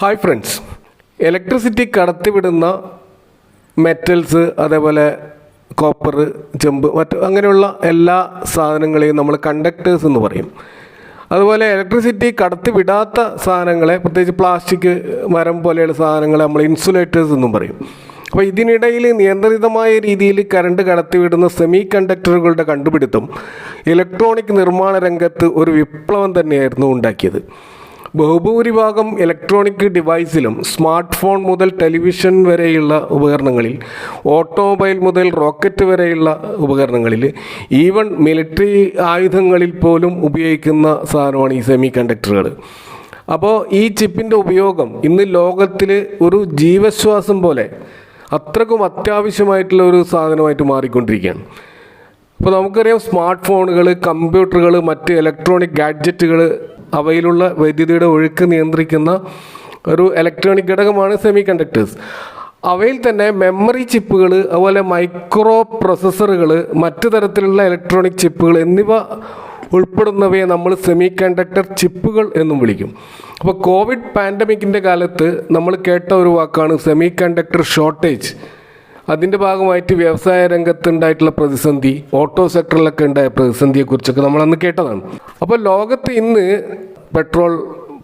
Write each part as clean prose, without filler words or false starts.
Hi friends, electricity കടത്തിവിടുന്ന metals, അതേപോലെ copper, ചെമ്പ്, അങ്ങനെയുള്ള എല്ലാ സാധനങ്ങളെയും നമ്മൾ കണ്ടക്ടേഴ്സ് എന്ന് പറയും. അതുപോലെ ഇലക്ട്രിസിറ്റി കടത്തിവിടാത്ത സാധനങ്ങളെ, പ്രത്യേകിച്ച് പ്ലാസ്റ്റിക്, മരം പോലെയുള്ള സാധനങ്ങളെ നമ്മൾ ഇൻസുലേറ്റേഴ്സ് എന്നും പറയും. അപ്പോൾ ഇതിനിടയിൽ നിയന്ത്രിതമായ രീതിയിൽ കറണ്ട് കടത്തിവിടുന്ന സെമി കണ്ടക്ടറുകളുടെ കണ്ടുപിടുത്തം ഇലക്ട്രോണിക് നിർമ്മാണ രംഗത്ത് ഒരു വിപ്ലവം തന്നെയായിരുന്നു ഉണ്ടാക്കിയത്. ബഹുഭൂരിഭാഗം ഇലക്ട്രോണിക് ഡിവൈസിലും സ്മാർട്ട് ഫോൺ മുതൽ ടെലിവിഷൻ വരെയുള്ള ഉപകരണങ്ങളിൽ, ഓട്ടോമൊബൈൽ മുതൽ റോക്കറ്റ് വരെയുള്ള ഉപകരണങ്ങളിൽ, ഈവൻ മിലിറ്ററി ആയുധങ്ങളിൽ പോലും ഉപയോഗിക്കുന്ന സാധനമാണ് ഈ സെമി കണ്ടക്ടറുകൾ. അപ്പോൾ ഈ ചിപ്പിൻ്റെ ഉപയോഗം ഇന്ന് ലോകത്തിൽ ഒരു ജീവശ്വാസം പോലെ അത്രക്കും അത്യാവശ്യമായിട്ടുള്ള ഒരു സാധനമായിട്ട് മാറിക്കൊണ്ടിരിക്കുകയാണ്. അപ്പോൾ നമുക്കറിയാം, സ്മാർട്ട് ഫോണുകൾ, കമ്പ്യൂട്ടറുകൾ, മറ്റ് ഇലക്ട്രോണിക് ഗാഡ്ജറ്റുകൾ, അവയിലുള്ള വൈദ്യുതിയുടെ ഒഴുക്ക് നിയന്ത്രിക്കുന്ന ഒരു ഇലക്ട്രോണിക് ഘടകമാണ് സെമി കണ്ടക്ടേഴ്സ്. അവയിൽ തന്നെ മെമ്മറി ചിപ്പുകൾ, അതുപോലെ മൈക്രോ പ്രോസസ്സറുകൾ, മറ്റു തരത്തിലുള്ള ഇലക്ട്രോണിക് ചിപ്പുകൾ എന്നിവ ഉൾപ്പെടുന്നവയെ നമ്മൾ സെമി കണ്ടക്ടർ ചിപ്പുകൾ എന്നും വിളിക്കും. അപ്പോൾ കോവിഡ് പാൻഡമിക്കിൻ്റെ കാലത്ത് നമ്മൾ കേട്ട ഒരു വാക്കാണ് സെമി കണ്ടക്ടർ ഷോർട്ടേജ്. അതിൻ്റെ ഭാഗമായിട്ട് വ്യവസായ രംഗത്തുണ്ടായിട്ടുള്ള പ്രതിസന്ധി, ഓട്ടോ സെക്ടറിലൊക്കെ ഉണ്ടായ പ്രതിസന്ധിയെക്കുറിച്ചൊക്കെ നമ്മളന്ന് കേട്ടതാണ്. അപ്പോൾ ലോകത്ത് ഇന്ന് പെട്രോൾ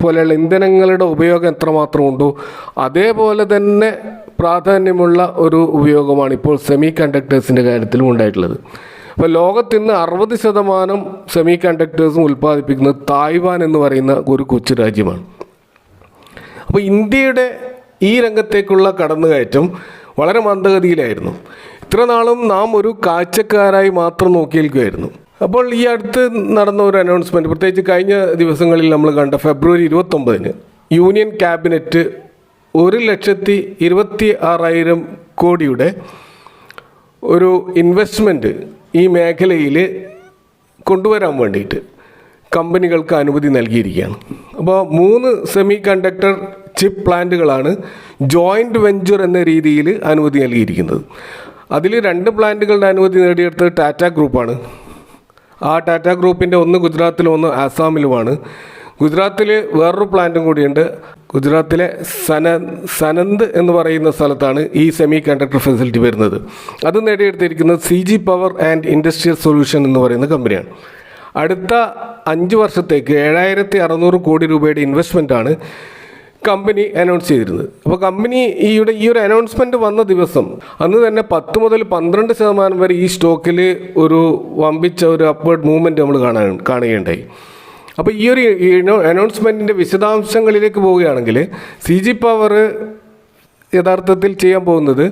പോലെയുള്ള ഇന്ധനങ്ങളുടെ ഉപയോഗം എത്രമാത്രം ഉണ്ടോ അതേപോലെ തന്നെ പ്രാധാന്യമുള്ള ഒരു ഉപയോഗമാണ് ഇപ്പോൾ സെമി കണ്ടക്ടേഴ്സിൻ്റെ കാര്യത്തിലും ഉണ്ടായിട്ടുള്ളത്. അപ്പോൾ ലോകത്ത് ഇന്ന് 60% സെമി കണ്ടക്ടേഴ്സും ഉൽപ്പാദിപ്പിക്കുന്നത് തായ്വാൻ എന്ന് പറയുന്ന ഒരു കൊച്ചു രാജ്യമാണ്. അപ്പോൾ ഇന്ത്യയുടെ ഈ രംഗത്തേക്കുള്ള കടന്നുകയറ്റം വളരെ മന്ദഗതിയിലായിരുന്നു. ഇത്ര നാളും നാം ഒരു കാഴ്ചക്കാരായി മാത്രം നോക്കി നിൽക്കുകയായിരുന്നു. അപ്പോൾ ഈ അടുത്ത് നടന്ന ഒരു അനൗൺസ്മെൻറ്റ്, പ്രത്യേകിച്ച് കഴിഞ്ഞ ദിവസങ്ങളിൽ നമ്മൾ കണ്ട ഫെബ്രുവരി 29 യൂണിയൻ ക്യാബിനറ്റ് 1,26,000 കോടിയുടെ ഒരു ഇൻവെസ്റ്റ്മെൻറ്റ് ഈ മേഖലയിൽ കൊണ്ടുവരാൻ വേണ്ടിയിട്ട് കമ്പനികൾക്ക് അനുമതി നൽകിയിരിക്കുകയാണ്. അപ്പോൾ 3 സെമി കണ്ടക്ടർ ചിപ്പ് പ്ലാന്റുകളാണ് ജോയിൻറ്റ് വെഞ്ചർ എന്ന രീതിയിൽ അനുമതി നൽകിയിരിക്കുന്നത്. അതിൽ 2 പ്ലാന്റുകളുടെ അനുമതി നേടിയെടുത്തത് ടാറ്റ ഗ്രൂപ്പാണ്. ആ ടാറ്റ ഗ്രൂപ്പിൻ്റെ ഒന്ന് ഗുജറാത്തിലും ഒന്ന് ആസാമിലുമാണ്. ഗുജറാത്തിൽ വേറൊരു പ്ലാന്റും കൂടിയുണ്ട്. ഗുജറാത്തിലെ സനന്ദ് എന്ന് പറയുന്ന സ്ഥലത്താണ് ഈ സെമി കണ്ടക്ടർ ഫെസിലിറ്റി വരുന്നത്. അത് നേടിയെടുത്തിരിക്കുന്നത് CG power and industrial solution എന്ന് പറയുന്ന കമ്പനിയാണ്. അടുത്ത 5 വർഷത്തേക്ക് 7,600 കോടി രൂപയുടെ ഇൻവെസ്റ്റ്മെൻറ്റാണ് കമ്പനി അനൗൺസ് ചെയ്തിരുന്നത്. അപ്പോൾ കമ്പനി ഈ ഒരു അനൗൺസ്മെൻറ്റ് വന്ന ദിവസം അന്ന് തന്നെ 10 മുതൽ 12% വരെ ഈ സ്റ്റോക്കിൽ ഒരു വമ്പിച്ച ഒരു അപ്വേർഡ് മൂവ്മെൻറ്റ് നമ്മൾ കാണുകയുണ്ടായി. അപ്പോൾ ഈ ഒരു അനൗൺസ്മെൻറ്റിൻ്റെ വിശദാംശങ്ങളിലേക്ക് പോവുകയാണെങ്കിൽ, CG പവർ യഥാർത്ഥത്തിൽ ചെയ്യാൻ പോകുന്നത്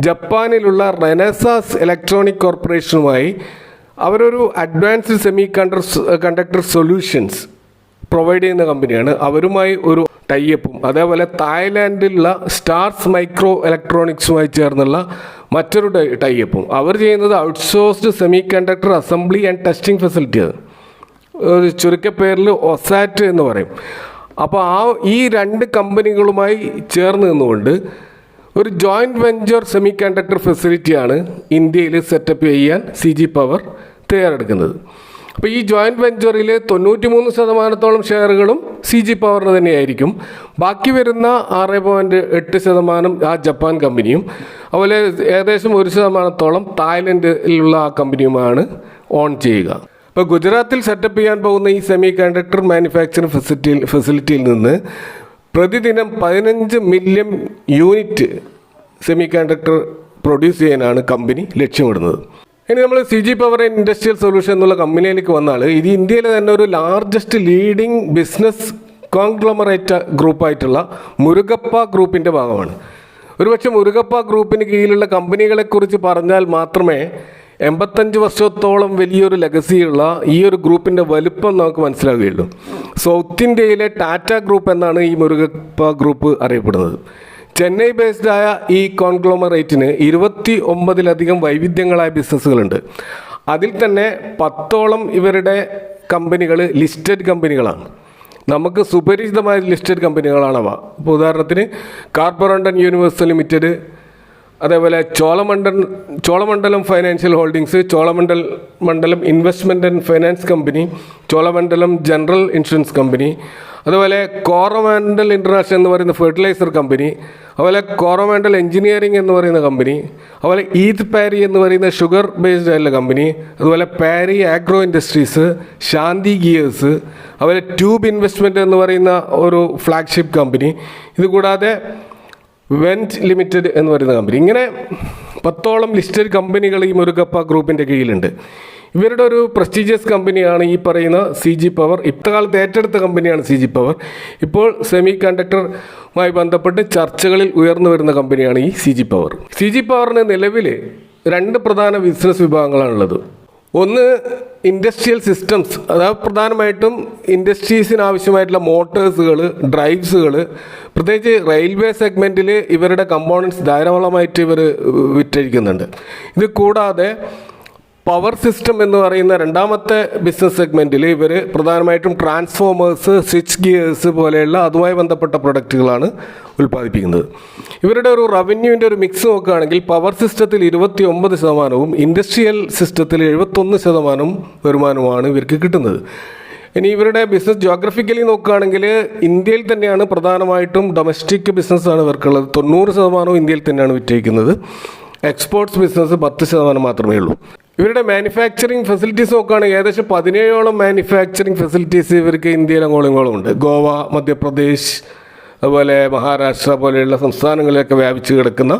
ജപ്പാനിലുള്ള റെനസാസ് ഇലക്ട്രോണിക് കോർപ്പറേഷനുമായി അവരൊരു advanced semi conductor solutions provide ചെയ്യുന്ന കമ്പനിയാണ്. അവരുമായി ഒരു ടൈയപ്പും, അതേപോലെ തായ്ലാൻഡിലുള്ള സ്റ്റാർസ് മൈക്രോ ഇലക്ട്രോണിക്സുമായി ചേർന്നുള്ള മറ്റൊരു ടൈയപ്പും. അവർ ചെയ്യുന്നത് outsourced semiconductor assembly and testing ഫെസിലിറ്റിയാണ്. ഒരു ചുരുക്കപ്പേരിൽ ഒസാറ്റ് എന്ന് പറയും. അപ്പോൾ ഈ 2 കമ്പനികളുമായി ചേർന്ന് നിന്നുകൊണ്ട് ഒരു ജോയിൻറ്റ് വെഞ്ചർ സെമി കണ്ടക്ടർ ഫെസിലിറ്റിയാണ് ഇന്ത്യയിൽ സെറ്റപ്പ് ചെയ്യാൻ CG പവർ തയ്യാറെടുക്കുന്നത്. അപ്പോൾ ഈ ജോയിൻറ്റ് വെഞ്ചറിൽ 93% ഷെയറുകളും CG പവറിന് തന്നെയായിരിക്കും. ബാക്കി വരുന്ന 6.8% ആ ജപ്പാൻ കമ്പനിയും, അതുപോലെ ഏകദേശം 1% തായ്ലൻഡിലുള്ള ആ കമ്പനിയുമാണ് ഓൺ ചെയ്യുക. ഇപ്പോൾ ഗുജറാത്തിൽ സെറ്റപ്പ് ചെയ്യാൻ പോകുന്ന ഈ സെമി കണ്ടക്ടർ മാനുഫാക്ചറിംഗ് ഫെസിലിറ്റിയിൽ നിന്ന് പ്രതിദിനം 15 million unit semi conductor produce ചെയ്യാനാണ് കമ്പനി ലക്ഷ്യമിടുന്നത്. ഇനി നമ്മൾ CG power and industrial solution എന്നുള്ള കമ്പനിയിലേക്ക് വന്നാൽ, ഇത് ഇന്ത്യയിലെ തന്നെ ഒരു ലാർജസ്റ്റ് ലീഡിംഗ് ബിസിനസ് കോൺഗ്ലോമറേറ്റ് ഗ്രൂപ്പായിട്ടുള്ള മുരുഗപ്പ ഗ്രൂപ്പിൻ്റെ ഭാഗമാണ്. ഒരുപക്ഷെ മുരുഗപ്പ ഗ്രൂപ്പിന് കീഴിലുള്ള കമ്പനികളെക്കുറിച്ച് പറഞ്ഞാൽ മാത്രമേ 85 വർഷത്തോളം വലിയൊരു ലെഗസിയുള്ള ഈ ഒരു ഗ്രൂപ്പിൻ്റെ വലുപ്പം നമുക്ക് മനസ്സിലാവുകയുള്ളൂ. സൗത്ത് ഇന്ത്യയിലെ ടാറ്റ ഗ്രൂപ്പ് എന്നാണ് ഈ മുരുഗപ്പ ഗ്രൂപ്പ് അറിയപ്പെടുന്നത്. ചെന്നൈ ബേസ്ഡായ ഈ കോൺഗ്ലോമറേറ്റിന് 29-ലധികം വൈവിധ്യങ്ങളായ ബിസിനസ്സുകളുണ്ട്. അതിൽ തന്നെ 10ഓളം ഇവരുടെ കമ്പനികൾ ലിസ്റ്റഡ് കമ്പനികളാണ്. നമുക്ക് സുപരിചിതമായ ലിസ്റ്റഡ് കമ്പനികളാണവ. ഇപ്പോൾ ഉദാഹരണത്തിന് കാർബറണ്ടൻ യൂണിവേഴ്സൽ ലിമിറ്റഡ്, അതേപോലെ Cholamandalam financial holdings, Cholamandalam investment and finance company, Cholamandalam general insurance company, അതുപോലെ കോറോമാൻഡൽ ഇൻ്റർനാഷണൽ എന്ന് പറയുന്ന ഫെർട്ടിലൈസർ കമ്പനി, അതുപോലെ കോറോമാൻഡൽ എഞ്ചിനീയറിംഗ് എന്ന് പറയുന്ന കമ്പനി, അതുപോലെ ഈത് പാരി എന്ന് പറയുന്ന ഷുഗർ ബേസ്ഡ് ആയിട്ടുള്ള കമ്പനി, അതുപോലെ പാരി ആഗ്രോ ഇൻഡസ്ട്രീസ്, ശാന്തി ഗിയേഴ്സ്, അതുപോലെ ട്യൂബ് ഇൻവെസ്റ്റ്മെൻറ്റ് എന്ന് പറയുന്ന ഒരു ഫ്ലാഗ്ഷിപ്പ് കമ്പനി, ഇതുകൂടാതെ വെൻറ്റ് ലിമിറ്റഡ് എന്ന് പറയുന്ന കമ്പനി. ഇങ്ങനെ 10ഓളം ലിസ്റ്റഡ് കമ്പനികൾ ഈ മുരുകപ്പ ഗ്രൂപ്പിൻ്റെ കീഴിലുണ്ട്. ഇവരുടെ ഒരു പ്രസ്റ്റീജിയസ് കമ്പനിയാണ് ഈ പറയുന്ന CG പവർ. ഇപ്പോഴത്തെ ഏറ്റെടുത്ത കമ്പനിയാണ് CG പവർ. ഇപ്പോൾ സെമി കണ്ടക്ടറുമായി ബന്ധപ്പെട്ട് ചർച്ചകളിൽ ഉയർന്നു വരുന്ന കമ്പനിയാണ് ഈ CG പവർ. CG പവറിന് നിലവിൽ 2 പ്രധാന ബിസിനസ് വിഭാഗങ്ങളാണുള്ളത്. ഒന്ന് ഇൻഡസ്ട്രിയൽ സിസ്റ്റംസ്, അതായത് പ്രധാനമായിട്ടും ഇൻഡസ്ട്രീസിന് ആവശ്യമായിട്ടുള്ള മോട്ടേഴ്സുകൾ, ഡ്രൈവ്സുകൾ, പ്രത്യേകിച്ച് റെയിൽവേ സെഗ്മെൻറ്റിൽ ഇവരുടെ കമ്പോണൻസ് ധാരാളമായിട്ട് ഇവർ വിറ്റഴിക്കുന്നുണ്ട്. ഇത് കൂടാതെ പവർ സിസ്റ്റം എന്ന് പറയുന്ന രണ്ടാമത്തെ ബിസിനസ് സെഗ്മെൻറ്റിൽ ഇവർ പ്രധാനമായിട്ടും ട്രാൻസ്ഫോമേഴ്സ്, സ്വിച്ച് ഗിയേഴ്സ് പോലെയുള്ള അതുമായി ബന്ധപ്പെട്ട പ്രൊഡക്റ്റുകളാണ് ഉൽപ്പാദിപ്പിക്കുന്നത്. ഇവരുടെ ഒരു റവന്യൂവിൻ്റെ ഒരു മിക്സ് നോക്കുകയാണെങ്കിൽ പവർ സിസ്റ്റത്തിൽ 29%, ഇൻഡസ്ട്രിയൽ സിസ്റ്റത്തിൽ 71% വരുമാനമാണ് ഇവർക്ക് കിട്ടുന്നത്. ഇനി ഇവരുടെ ബിസിനസ് ജോഗ്രഫിക്കലി നോക്കുകയാണെങ്കിൽ ഇന്ത്യയിൽ തന്നെയാണ് പ്രധാനമായിട്ടും ഡൊമസ്റ്റിക് ബിസിനസ്സാണ് ഇവർക്കുള്ളത്. 90% ഇന്ത്യയിൽ തന്നെയാണ് വിറ്റഴിക്കുന്നത്. എക്സ്പോർട്സ് ബിസിനസ് 10% മാത്രമേ ഉള്ളൂ. ഇവരുടെ മാനുഫാക്ചറിങ് ഫെസിലിറ്റീസ് നോക്കുകയാണെങ്കിൽ ഏകദേശം 17ഓളം മാനുഫാക്ചറിങ് ഫെസിലിറ്റീസ് ഇവർക്ക് ഇന്ത്യയിൽ അങ്ങോളം ഉണ്ട്. ഗോവ, മധ്യപ്രദേശ്, അതുപോലെ മഹാരാഷ്ട്ര പോലെയുള്ള സംസ്ഥാനങ്ങളിലൊക്കെ വ്യാപിച്ച് കിടക്കുന്ന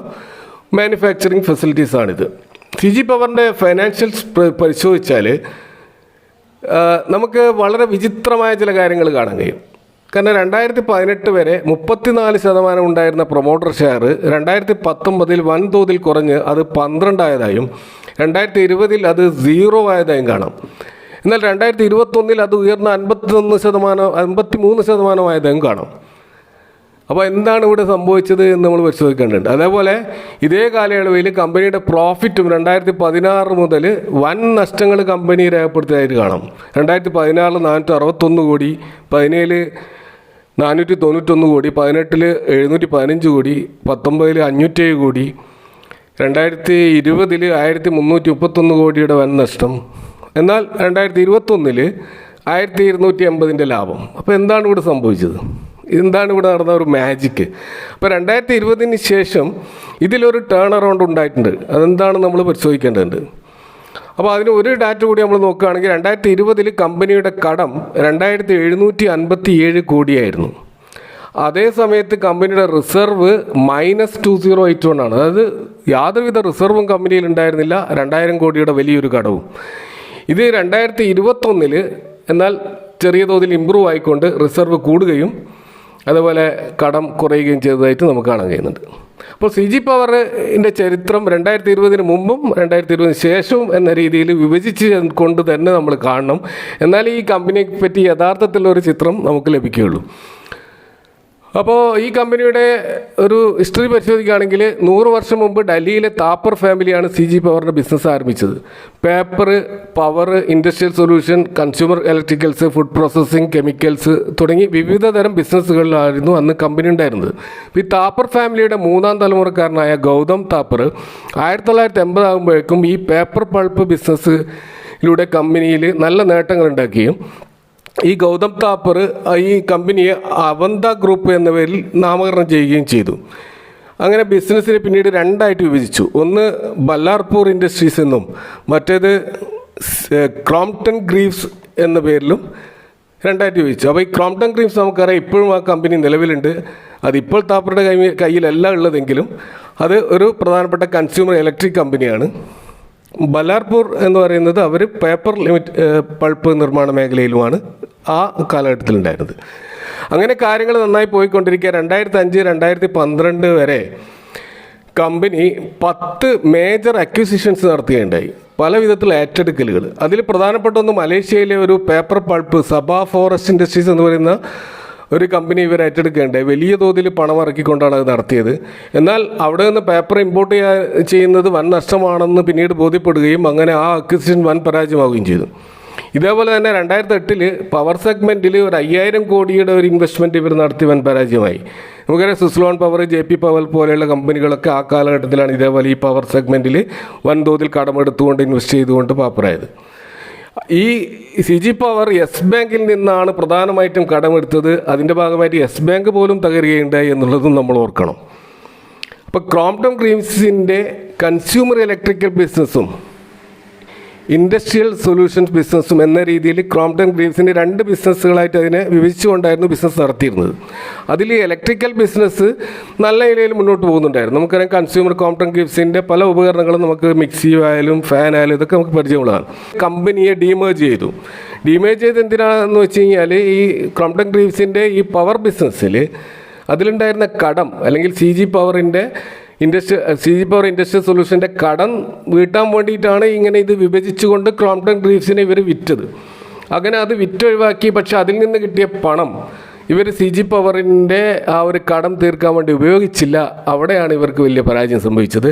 മാനുഫാക്ചറിങ് ഫെസിലിറ്റീസാണിത്. CG പവറിൻ്റെ ഫൈനാൻഷ്യൽസ് പരിശോധിച്ചാൽ നമുക്ക് വളരെ വിചിത്രമായ ചില കാര്യങ്ങൾ കാണാൻ കഴിയും. കാരണം 2018 വരെ 34% ഉണ്ടായിരുന്ന പ്രൊമോട്ടർ ഷെയർ 2019 വൻതോതിൽ കുറഞ്ഞ് അത് 12 ആയതായും 2020 അത് 0 ആയതായും കാണാം. എന്നാൽ 2021 അത് ഉയർന്ന 53% ആയതായും കാണാം. അപ്പോൾ എന്താണ് ഇവിടെ സംഭവിച്ചത് എന്ന് നമ്മൾ പരിശോധിക്കേണ്ടതുണ്ട്. അതേപോലെ ഇതേ കാലയളവിൽ കമ്പനിയുടെ പ്രോഫിറ്റും 2016 മുതൽ വൻ നഷ്ടങ്ങൾ കമ്പനി രേഖപ്പെടുത്തിയതായിട്ട് കാണാം. 2016 461 കോടി, 2017 491 കോടി, 2018 715 കോടി, 2019 507 കോടി, 2020 1331 കോടിയുടെ വൻ നഷ്ടം. എന്നാൽ 2021 1280 ലാഭം. അപ്പോൾ എന്താണ് ഇവിടെ സംഭവിച്ചത്? എന്താണ് ഇവിടെ നടന്ന ഒരു മാജിക്ക്? അപ്പോൾ 2020 ശേഷം ഇതിലൊരു ടേൺ അറൗണ്ട് ഉണ്ടായിട്ടുണ്ട്. അതെന്താണ് നമ്മൾ പരിശോധിക്കേണ്ടതുണ്ട്. അപ്പോൾ അതിന് ഒരു ഡാറ്റ കൂടി നമ്മൾ നോക്കുകയാണെങ്കിൽ 2020 കമ്പനിയുടെ കടം 2757 കോടിയായിരുന്നു. അതേ സമയത്ത് കമ്പനിയുടെ റിസർവ് -2081 ആണ്. അതായത് യാതൊരുവിധ റിസർവും കമ്പനിയിൽ ഉണ്ടായിരുന്നില്ല, 2000 കോടിയുടെ വലിയൊരു കടവും. ഇത് 2021 എന്നാൽ ചെറിയ തോതിൽ ഇമ്പ്രൂവ് ആയിക്കൊണ്ട് റിസർവ് കൂടുകയും അതുപോലെ കടം കുറയുകയും ചെയ്തതായിട്ട് നമുക്ക് കാണാൻ കഴിയുന്നുണ്ട്. അപ്പോൾ CG പവറിൻ്റെ ചരിത്രം 2020 മുമ്പും 2020 ശേഷവും എന്ന രീതിയിൽ വിഭജിച്ച് കൊണ്ട് തന്നെ നമ്മൾ കാണണം. എന്നാൽ ഈ കമ്പനിയെ പറ്റി യഥാർത്ഥത്തിലുള്ളൊരു ചിത്രം നമുക്ക് ലഭിക്കുകയുള്ളൂ. അപ്പോൾ ഈ കമ്പനിയുടെ ഒരു ഹിസ്റ്ററി പരിശോധിക്കുകയാണെങ്കിൽ 100 വർഷം മുമ്പ് ഡൽഹിയിലെ താപ്പർ ഫാമിലിയാണ് CG പവറിൻ്റെ ബിസിനസ് ആരംഭിച്ചത്. Paper, power, industrial solution, consumer electricals, food processing, chemicals തുടങ്ങി വിവിധ തരം ബിസിനസ്സുകളിലായിരുന്നു അന്ന് കമ്പനി ഉണ്ടായിരുന്നത്. ഈ താപ്പർ ഫാമിലിയുടെ 3ാം തലമുറക്കാരനായ ഗൗതം താപ്പർ 1980 ആകുമ്പോഴേക്കും ഈ പേപ്പർ പൾപ്പ് ബിസിനസ്സിലൂടെ കമ്പനിയിൽ നല്ല നേട്ടങ്ങൾ ഉണ്ടാക്കുകയും ഈ ഗൗതം താപ്പർ ഈ കമ്പനിയെ അവന്ത ഗ്രൂപ്പ് എന്ന പേരിൽ നാമകരണം ചെയ്യുകയും ചെയ്തു. അങ്ങനെ ബിസിനസ്സിനെ പിന്നീട് 2ആയിട്ട് വിഭജിച്ചു. ഒന്ന് ബല്ലാർപൂർ ഇൻഡസ്ട്രീസ് എന്നും മറ്റേത് ക്രോംപ്ടൺ ഗ്രീവ്സ് എന്ന പേരിലും 2ആയിട്ട് വിഭജിച്ചു. അപ്പോൾ ഈ ക്രോംപ്ടൺ ഗ്രീവ്സ് നമുക്കറിയാം ഇപ്പോഴും ആ കമ്പനി നിലവിലുണ്ട്. അതിപ്പോൾ താപ്പറുടെ കയ്യിലല്ല ഉള്ളതെങ്കിലും അത് ഒരു പ്രധാനപ്പെട്ട കൺസ്യൂമർ ഇലക്ട്രിക് കമ്പനിയാണ്. ബല്ലാർപൂർ എന്ന് പറയുന്നത് അവർ പേപ്പർ പൾപ്പ് നിർമ്മാണ മേഖലയിലുമാണ് ആ കാലഘട്ടത്തിലുണ്ടായിരുന്നത്. അങ്ങനെ കാര്യങ്ങൾ നന്നായി പോയിക്കൊണ്ടിരിക്കുക 2005-2012 വരെ കമ്പനി 10 മേജർ അക്വിസിഷൻസ് നടത്തുകയുണ്ടായി, പല വിധത്തിലുള്ള ഏറ്റെടുക്കലുകൾ. അതിൽ പ്രധാനപ്പെട്ട ഒന്ന് മലേഷ്യയിലെ ഒരു പേപ്പർ പൾപ്പ് സബ ഫോറസ്റ്റ് ഇൻഡസ്ട്രീസ് എന്ന് പറയുന്ന ഒരു കമ്പനി ഇവർ ഏറ്റെടുക്കേണ്ടത് വലിയ തോതിൽ പണം ഇറക്കിക്കൊണ്ടാണ് അത് നടത്തിയത്. എന്നാൽ അവിടെ നിന്ന് പേപ്പർ ഇമ്പോർട്ട് ചെയ്യുന്നത് വൻ നഷ്ടമാണെന്ന് പിന്നീട് ബോധ്യപ്പെടുകയും അങ്ങനെ ആ അക്വിസിഷൻ വൻ പരാജയമാവുകയും ചെയ്തു. ഇതേപോലെ തന്നെ 2008 പവർ സെഗ്മെൻറ്റിൽ ഒരു 5000 കോടിയുടെ ഒരു ഇൻവെസ്റ്റ്മെൻറ്റ് ഇവർ നടത്തി വൻ പരാജയമായി. നമുക്കറിയാം സുസ്ലോൺ പവർ, JP പവർ പോലെയുള്ള കമ്പനികളൊക്കെ ആ കാലഘട്ടത്തിലാണ് ഇതേപോലെ ഈ പവർ സെഗ്മെൻറ്റിൽ വൻതോതിൽ കടമെടുത്തുകൊണ്ട് ഇൻവെസ്റ്റ് ചെയ്തുകൊണ്ട് പാപ്പറായത്. ഈ CG പവർ യെസ് ബാങ്കിൽ നിന്നാണ് പ്രധാനമായിട്ടും കടമെടുത്തത്. അതിൻ്റെ ഭാഗമായിട്ട് യെസ് ബാങ്ക് പോലും തകരുകയുണ്ടായി എന്നുള്ളതും നമ്മൾ ഓർക്കണം. അപ്പോൾ ക്രോംപ്ടൺ ഗ്രീവ്സിൻ്റെ കൺസ്യൂമർ ഇലക്ട്രിക്കൽ ബിസിനസ്സും ഇൻഡസ്ട്രിയൽ സൊല്യൂഷൻസ് ബിസിനസ്സും എന്ന രീതിയിൽ ക്രോംപ്ടൺ ഗ്രീവ്സിൻ്റെ 2 ബിസിനസ്സുകളായിട്ട് അതിനെ വിഭജിച്ചുകൊണ്ടായിരുന്നു ബിസിനസ് നടത്തിയിരുന്നത്. അതിൽ ഇലക്ട്രിക്കൽ ബിസിനസ് നല്ല നിലയിൽ മുന്നോട്ട് പോകുന്നുണ്ടായിരുന്നു. നമുക്കറിയാം കൺസ്യൂമർ ക്രോംപ്ടൺ ഗ്രീവ്സിൻ്റെ പല ഉപകരണങ്ങളും നമുക്ക് മിക്സി ആയാലും ഫാൻ ആയാലും ഇതൊക്കെ നമുക്ക് പരിചയമുള്ളതാണ്. കമ്പനിയെ ഡീമേജ് ചെയ്തു. ഡീമേജ് ചെയ്ത് എന്തിനാണെന്ന് വെച്ച് കഴിഞ്ഞാൽ ഈ ക്രോംപ്ടൺ ഗ്രീവ്സിൻ്റെ ഈ പവർ ബിസിനസ്സിൽ അതിലുണ്ടായിരുന്ന കടം അല്ലെങ്കിൽ CG പവർ ഇൻഡസ്ട്രിയൽ സൊല്യൂഷൻ്റെ കടം വീട്ടാൻ വേണ്ടിയിട്ടാണ് ഇങ്ങനെ ഇത് വിഭജിച്ചുകൊണ്ട് ക്രോംപ്ടൺ ഗ്രീവ്സിനെ ഇവർ വിറ്റത്. അങ്ങനെ അത് വിറ്റൊഴിവാക്കി. പക്ഷെ അതിൽ നിന്ന് കിട്ടിയ പണം ഇവർ CG പവറിൻ്റെ ആ ഒരു കടം തീർക്കാൻ വേണ്ടി ഉപയോഗിച്ചില്ല. അവിടെയാണ് ഇവർക്ക് വലിയ പരാജയം സംഭവിച്ചത്.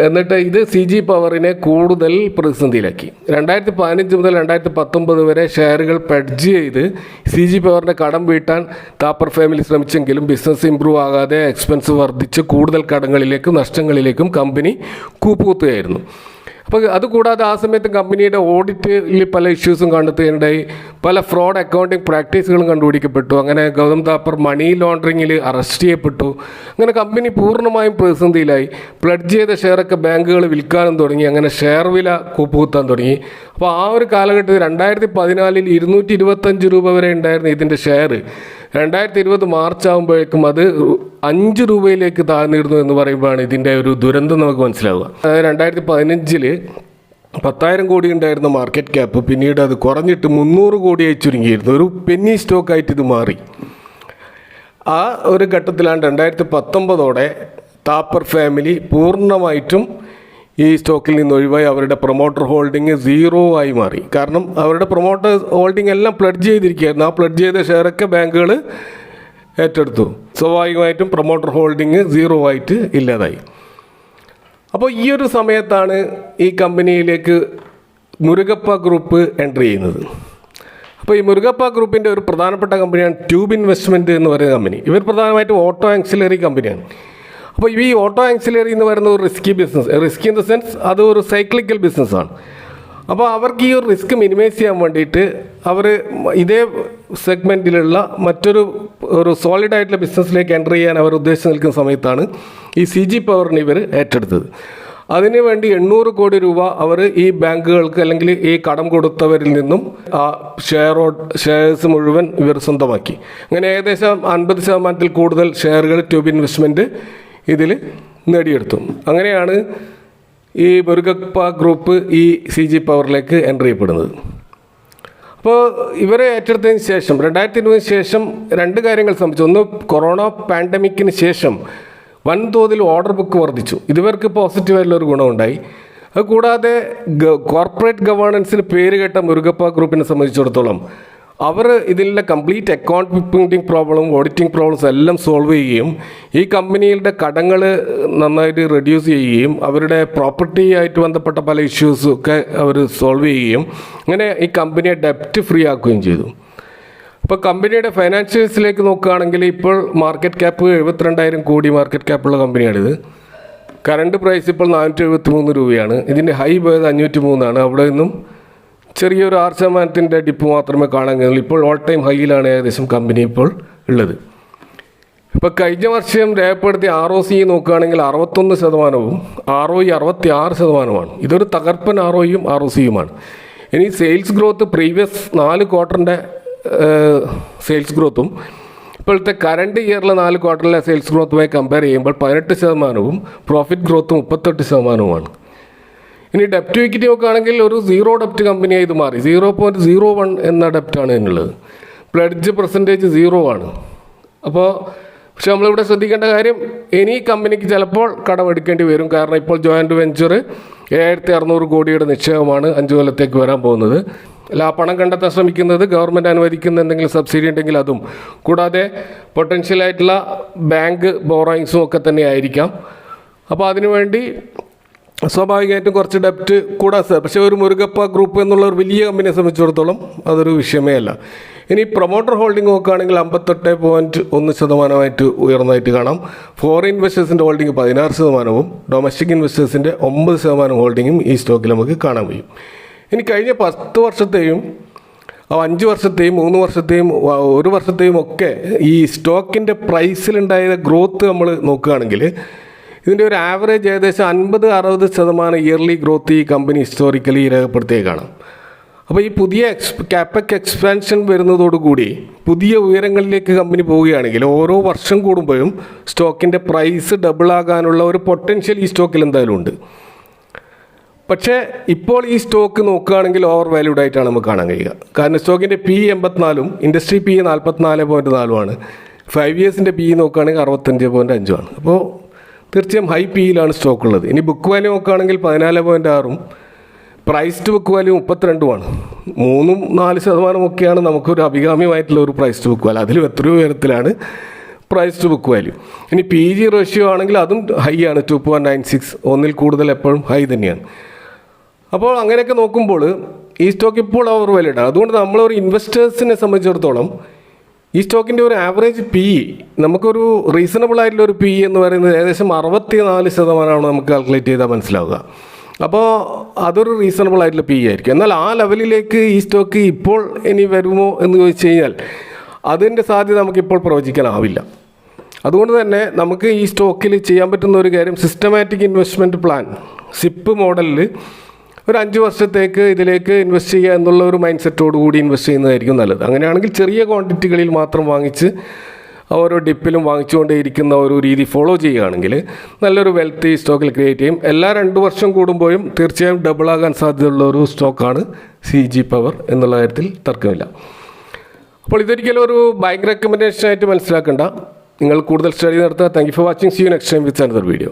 എന്നിട്ട് ഇത് CG പവറിനെ കൂടുതൽ പ്രതിസന്ധിയിലാക്കി. 2015 മുതൽ 2019 വരെ ഷെയറുകൾ പ്ലെഡ്ജ് ചെയ്ത് CG പവറിൻ്റെ കടം വീട്ടാൻ താപ്പർ ഫാമിലി ശ്രമിച്ചെങ്കിലും ബിസിനസ് ഇമ്പ്രൂവ് ആകാതെ എക്സ്പെൻസ് വർദ്ധിച്ച് കൂടുതൽ കടങ്ങളിലേക്കും നഷ്ടങ്ങളിലേക്കും കമ്പനി കൂപ്പുകുത്തുകയായിരുന്നു. അപ്പോൾ അതുകൂടാതെ ആ സമയത്ത് കമ്പനിയുടെ ഓഡിറ്റിൽ പല ഇഷ്യൂസും കണ്ടെത്തുകയുണ്ടായി. പല ഫ്രോഡ് അക്കൗണ്ടിങ് പ്രാക്ടീസുകളും കണ്ടുപിടിക്കപ്പെട്ടു. അങ്ങനെ ഗൗതം താപ്പർ മണി ലോണ്ടറിങ്ങിൽ അറസ്റ്റ് ചെയ്യപ്പെട്ടു. അങ്ങനെ കമ്പനി പൂർണ്ണമായും പ്രതിസന്ധിയിലായി. പ്ലെഡ്ജ് ചെയ്ത ഷെയറൊക്കെ ബാങ്കുകൾ വിൽക്കാനും തുടങ്ങി. അങ്ങനെ ഷെയർ വില കൂപ്പുകുത്താൻ തുടങ്ങി. അപ്പോൾ ആ ഒരു കാലഘട്ടത്തിൽ 2014 225 രൂപ വരെ ഉണ്ടായിരുന്ന ഇതിൻ്റെ ഷെയർ 2020 മാർച്ച് ആകുമ്പോഴേക്കും അത് 5 രൂപയിലേക്ക് താഴ്ന്നിരുന്നു എന്ന് പറയുമ്പോഴാണ് ഇതിൻ്റെ ഒരു ദുരന്തം നമുക്ക് മനസ്സിലാവുക. 2015 10,000 കോടി ഉണ്ടായിരുന്ന മാർക്കറ്റ് ക്യാപ്പ് പിന്നീട് അത് കുറഞ്ഞിട്ട് 300 കോടിയായി ചുരുങ്ങിയിരുന്നു. ഒരു പെന്നി സ്റ്റോക്കായിട്ട് ഇത് മാറി. ആ ഒരു ഘട്ടത്തിലാണ് 2019 താപ്പർ ഫാമിലി പൂർണ്ണമായിട്ടും ഈ സ്റ്റോക്കിൽ നിന്ന് ഒഴിവായി അവരുടെ പ്രൊമോട്ടർ ഹോൾഡിങ് 0 ആയി മാറി. കാരണം അവരുടെ പ്രൊമോട്ടർ ഹോൾഡിംഗ് എല്ലാം പ്ലെഡ്ജ് ചെയ്തിരിക്കുകയായിരുന്നു. ആ പ്ലെഡ്ജ് ചെയ്ത ഷെയറൊക്കെ ബാങ്കുകൾ ഏറ്റെടുത്തു. സ്വാഭാവികമായിട്ടും പ്രൊമോട്ടർ ഹോൾഡിങ് 0 ആയിട്ട് ഇല്ലാതായി. അപ്പോൾ ഈ ഒരു സമയത്താണ് ഈ കമ്പനിയിലേക്ക് മുരുകപ്പ ഗ്രൂപ്പ് എൻട്രി ചെയ്യുന്നത്. അപ്പോൾ ഈ മുരുകപ്പ ഗ്രൂപ്പിൻ്റെ ഒരു പ്രധാനപ്പെട്ട കമ്പനിയാണ് ട്യൂബ് ഇൻവെസ്റ്റ്മെൻറ്റ് എന്ന് പറയുന്ന കമ്പനി. ഇവർ പ്രധാനമായിട്ടും ഓട്ടോ ആക്സിലറി കമ്പനിയാണ്. അപ്പോൾ ഈ ഓട്ടോ ആക്സിലറി എന്ന് പറയുന്ന ഒരു risky business, risky in the sense അത് ഒരു സൈക്ലിക്കൽ ബിസിനസ്സാണ്. അപ്പോൾ അവർക്ക് ഈ ഒരു റിസ്ക് മിനിമൈസ് ചെയ്യാൻ വേണ്ടിയിട്ട് അവർ ഇതേ സെഗ്മെൻറ്റിലുള്ള മറ്റൊരു സോളിഡായിട്ടുള്ള ബിസിനസ്സിലേക്ക് എൻ്റർ ചെയ്യാൻ അവർ ഉദ്ദേശിച്ച് നിൽക്കുന്ന സമയത്താണ് ഈ CG പവറിന് ഇവർ ഏറ്റെടുത്തത്. അതിനുവേണ്ടി 800 കോടി രൂപ അവർ ഈ ബാങ്കുകൾക്ക് അല്ലെങ്കിൽ ഈ കടം കൊടുത്തവരിൽ നിന്നും ആ ഷെയർസ് മുഴുവൻ ഇവർ സ്വന്തമാക്കി. അങ്ങനെ ഏകദേശം 50% കൂടുതൽ ഷെയറുകൾ ട്യൂബ് ഇൻവെസ്റ്റ്മെൻറ്റ് ഇതിൽ നേടിയെടുത്തു. അങ്ങനെയാണ് ഈ മുരുകപ്പ ഗ്രൂപ്പ് ഈ CG പവറിലേക്ക് എൻ്റർ ചെയ്യപ്പെടുന്നത്. അപ്പോൾ ഇവരെ ഏറ്റെടുത്തതിന് ശേഷം 2020 ശേഷം 2 കാര്യങ്ങൾ സംഭവിച്ചു. ഒന്ന്, കൊറോണ പാൻഡമിക്കിന് ശേഷം വൻതോതിൽ ഓർഡർ ബുക്ക് വർദ്ധിച്ചു. ഇവർക്ക് പോസിറ്റീവായിട്ടുള്ളൊരു ഗുണമുണ്ടായി. അതുകൂടാതെ കോർപ്പറേറ്റ് ഗവേണൻസിന് പേര് കേട്ട മുരുകപ്പ ഗ്രൂപ്പിനെ സംബന്ധിച്ചിടത്തോളം അവർ ഇതിലെ complete accounting problem, auditing problems എല്ലാം സോൾവ് ചെയ്യുകയും ഈ കമ്പനികളുടെ കടങ്ങൾ നന്നായിട്ട് റെഡ്യൂസ് ചെയ്യുകയും അവരുടെ പ്രോപ്പർട്ടി ആയിട്ട് ബന്ധപ്പെട്ട പല ഇഷ്യൂസും ഒക്കെ അവർ സോൾവ് ചെയ്യുകയും അങ്ങനെ ഈ കമ്പനിയെ ഡെപ്റ്റ് ഫ്രീ ആക്കുകയും ചെയ്തു. ഇപ്പോൾ കമ്പനിയുടെ ഫൈനാൻഷ്യൽസിലേക്ക് നോക്കുകയാണെങ്കിൽ ഇപ്പോൾ മാർക്കറ്റ് ക്യാപ്പ് 72,000 കോടി മാർക്കറ്റ് ക്യാപ്പുള്ള കമ്പനിയാണിത്. കറണ്ട് പ്രൈസ് ഇപ്പോൾ 473 രൂപയാണ്. ഇതിൻ്റെ ഹൈ പോയത് 503 ആണ്. അവിടെ നിന്നും ചെറിയൊരു 6% ഡിപ്പ് മാത്രമേ കാണാൻ കഴിയുള്ളൂ. ഇപ്പോൾ ഓൾ ടൈം ഹൈയിലാണ് ഏകദേശം കമ്പനി ഇപ്പോൾ ഉള്ളത്. ഇപ്പോൾ കഴിഞ്ഞ വർഷം രേഖപ്പെടുത്തിയ ROC നോക്കുകയാണെങ്കിൽ 61%, ROE 66%. ഇതൊരു തകർപ്പൻ ROEയും ROCയുമാണ്. ഇനി സെയിൽസ് ഗ്രോത്ത് പ്രീവിയസ് 4 ക്വാർട്ടറിൻ്റെ സെയിൽസ് ഗ്രോത്തും ഇപ്പോഴത്തെ കറണ്ട് ഇയറിലെ 4 ക്വാർട്ടറിലെ സെയിൽസ് ഗ്രോത്തുമായി കമ്പയർ ചെയ്യുമ്പോൾ 18%, പ്രോഫിറ്റ് ഗ്രോത്ത് 38%. ഇനി ഡെപ്റ്റ് ഇക്വിറ്റി നോക്കുകയാണെങ്കിൽ ഒരു 0 ഡെപ്റ്റ് കമ്പനിയായി ഇത് മാറി. 0.01 എന്ന ഡെപ്റ്റാണ് ഇതിനുള്ളത്. പ്ലെഡ്ജ് പെർസെൻറ്റേജ് 0 ആണ്. അപ്പോൾ പക്ഷെ നമ്മളിവിടെ ശ്രദ്ധിക്കേണ്ട കാര്യം, ഇനി കമ്പനിക്ക് ചിലപ്പോൾ കടമെടുക്കേണ്ടി വരും. കാരണം ഇപ്പോൾ ജോയിൻറ്റ് വെഞ്ചർ 7,600 കോടിയുടെ നിക്ഷേപമാണ് 5 കൊല്ലത്തേക്ക് വരാൻ പോകുന്നത്. അല്ല, ആ പണം കണ്ടെത്താൻ ശ്രമിക്കുന്നത് ഗവൺമെൻറ് അനുവദിക്കുന്ന എന്തെങ്കിലും സബ്സിഡി ഉണ്ടെങ്കിൽ അതും, കൂടാതെ പൊട്ടൻഷ്യലായിട്ടുള്ള ബാങ്ക് ബോറോയിങ്സും ഒക്കെ തന്നെ ആയിരിക്കാം. അപ്പോൾ അതിനുവേണ്ടി സ്വാഭാവികമായിട്ടും കുറച്ച് ഡെപ്റ്റ് കൂടാൻ സാധിക്കും. പക്ഷേ ഒരു മുരുകപ്പ ഗ്രൂപ്പ് എന്നുള്ള ഒരു വലിയ കമ്പനിയെ സംബന്ധിച്ചിടത്തോളം അതൊരു വിഷയമേ അല്ല. ഇനി പ്രൊമോട്ടർ ഹോൾഡിംഗ് നോക്കുകയാണെങ്കിൽ 58.1% ഉയർന്നതായിട്ട് കാണാം. ഫോറിൻ ഇൻവെസ്റ്റേഴ്സിൻ്റെ ഹോൾഡിംഗ് 16%, ഡൊമസ്റ്റിക് ഇൻവെസ്റ്റേഴ്സിൻ്റെ 9% ഹോൾഡിങ്ങും ഈ സ്റ്റോക്കിൽ നമുക്ക് കാണാൻ കഴിയും. ഇനി കഴിഞ്ഞ 10 വർഷത്തെയും 5 വർഷത്തെയും 3 വർഷത്തെയും 1 വർഷത്തെയും ഒക്കെ ഈ സ്റ്റോക്കിൻ്റെ പ്രൈസിലുണ്ടായ ഗ്രോത്ത് നമ്മൾ നോക്കുകയാണെങ്കിൽ ഇതിൻ്റെ ഒരു ആവറേജ് ഏകദേശം 50-60% ഇയർലി ഗ്രോത്ത് ഈ കമ്പനി ഹിസ്റ്റോറിക്കലി രേഖപ്പെടുത്തിയേ കാണാം. അപ്പോൾ ഈ പുതിയ കാപ്പക് എക്സ്പാൻഷൻ വരുന്നതോടുകൂടി പുതിയ ഉയരങ്ങളിലേക്ക് കമ്പനി പോവുകയാണെങ്കിൽ ഓരോ വർഷം കൂടുമ്പോഴും സ്റ്റോക്കിൻ്റെ പ്രൈസ് ഡബിൾ ആകാനുള്ള ഒരു പൊട്ടൻഷ്യൽ ഈ സ്റ്റോക്കിൽ എന്തായാലും ഉണ്ട്. പക്ഷേ ഇപ്പോൾ ഈ സ്റ്റോക്ക് നോക്കുകയാണെങ്കിൽ ഓവർ വാല്യൂഡ് ആയിട്ടാണ് നമുക്ക് കാണാൻ കഴിയുക. കാരണം സ്റ്റോക്കിൻ്റെ PE 84, ഇൻഡസ്ട്രി PE 44.4 5 ഇയേഴ്സിൻ്റെ PE നോക്കുകയാണെങ്കിൽ 65.5. അപ്പോൾ തീർച്ചയായും ഹൈ PEയിലാണ് സ്റ്റോക്ക് ഉള്ളത്. ഇനി ബുക്ക് വാല്യൂ നോക്കുകയാണെങ്കിൽ 14.6, പ്രൈസ് ടു ബുക്ക് വാല്യൂ 32. 3-4% ഒക്കെയാണ് നമുക്കൊരു അഭികാമ്യമായിട്ടുള്ള ഒരു പ്രൈസ് ടു ബുക്ക് വാല്യൂ. അതിലും എത്രയോ ഉയരത്തിലാണ് പ്രൈസ് ടു ബുക്ക് വാല്യൂ. ഇനി PG റേഷ്യോ ആണെങ്കിൽ അതും ഹൈ ആണ്, 2.96. 1-ൽ കൂടുതൽ എപ്പോഴും ഹൈ തന്നെയാണ്. അപ്പോൾ അങ്ങനെയൊക്കെ നോക്കുമ്പോൾ ഈ സ്റ്റോക്ക് ഇപ്പോൾ ഓവർ വാല്യൂഡ് ആണ്. അതുകൊണ്ട് നമ്മളൊരു ഇൻവെസ്റ്റേഴ്സിനെ സംബന്ധിച്ചിടത്തോളം ഈ സ്റ്റോക്കിൻ്റെ ഒരു ആവറേജ് PE നമുക്കൊരു റീസണബിൾ ആയിട്ടുള്ള ഒരു PE എന്ന് പറയുന്നത് ഏകദേശം 64% നമുക്ക് കാൽക്കുലേറ്റ് ചെയ്താൽ മനസ്സിലാവുക. അപ്പോൾ അതൊരു റീസണബിൾ ആയിട്ടുള്ള PE ആയിരിക്കും. എന്നാൽ ആ ലെവലിലേക്ക് ഈ സ്റ്റോക്ക് ഇപ്പോൾ ഇനി വരുമോ എന്ന് ചോദിച്ചു കഴിഞ്ഞാൽ അതിൻ്റെ സാധ്യത നമുക്കിപ്പോൾ പ്രവചിക്കാനാവില്ല. അതുകൊണ്ട് തന്നെ നമുക്ക് ഈ സ്റ്റോക്കിൽ ചെയ്യാൻ പറ്റുന്ന ഒരു കാര്യം സിസ്റ്റമാറ്റിക് ഇൻവെസ്റ്റ്മെൻറ്റ് പ്ലാൻ SIP മോഡലിൽ ഒരു 5 വർഷത്തേക്ക് ഇതിലേക്ക് ഇൻവെസ്റ്റ് ചെയ്യുക എന്നുള്ള ഒരു മൈൻഡ് സെറ്റോടുകൂടി ഇൻവെസ്റ്റ് ചെയ്യുന്നതായിരിക്കും നല്ലത്. അങ്ങനെയാണെങ്കിൽ ചെറിയ ക്വാണ്ടിറ്റികളിൽ മാത്രം വാങ്ങിച്ച് ഓരോ ഡിപ്പിലും വാങ്ങിച്ചുകൊണ്ടേയിരിക്കുന്ന ഒരു രീതി ഫോളോ ചെയ്യുകയാണെങ്കിൽ നല്ലൊരു വെൽത്ത് ഈ സ്റ്റോക്കിൽ ക്രിയേറ്റ് ചെയ്യും. എല്ലാ 2 വർഷം കൂടുമ്പോഴും തീർച്ചയായും ഡബിളാകാൻ സാധ്യതയുള്ള ഒരു സ്റ്റോക്കാണ് CG പവർ എന്നുള്ള കാര്യത്തിൽ തർക്കമില്ല. അപ്പോൾ ഇതൊരിക്കലും ഒരു ബൈക്ക് റെക്കമെൻഡേഷൻ ആയിട്ട് മനസ്സിലാക്കേണ്ട. നിങ്ങൾ കൂടുതൽ സ്റ്റഡി നടത്തുക. Thank you for watching. See you next time with another video.